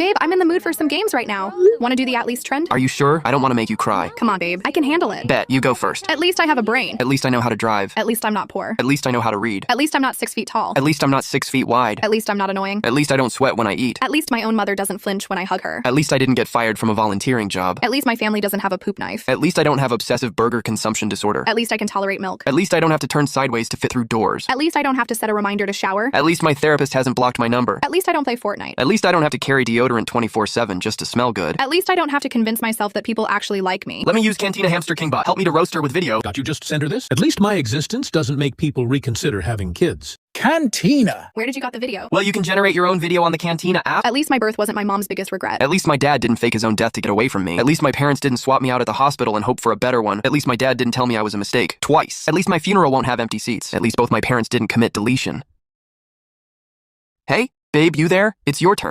Babe, I'm in the mood for some games right now. Want to do the At Least trend? Are you sure? I don't want to make you cry. Come on, babe. I can handle it. Bet, you go first. At least I have a brain. At least I know how to drive. At least I'm not poor. At least I know how to read. At least I'm not 6 feet tall. At least I'm not 6 feet wide. At least I'm not annoying. At least I don't sweat when I eat. At least my own mother doesn't flinch when I hug her. At least I didn't get fired from a volunteering job. At least my family doesn't have a poop knife. At least I don't have obsessive burger consumption disorder. At least I can tolerate milk. At least I don't have to turn sideways to fit through doors. At least I don't have to set a reminder to shower. At least my therapist hasn't blocked my number. At least I don't play Fortnite. At least I don't have to carry deodorant 24/7 just to smell good. At least I don't have to convince myself that people actually like me. Let me use Cantina Hamster King Bot. Help me to roast her with video. Got you just send her this? At least my existence doesn't make people reconsider having kids. Cantina. Where did you got the video? Well, you can generate your own video on the Cantina app. At least my birth wasn't my mom's biggest regret. At least my dad didn't fake his own death to get away from me. At least my parents didn't swap me out at the hospital and hope for a better one. At least my dad didn't tell me I was a mistake. Twice. At least my funeral won't have empty seats. At least both my parents didn't commit deletion. Hey, babe, you there? It's your turn.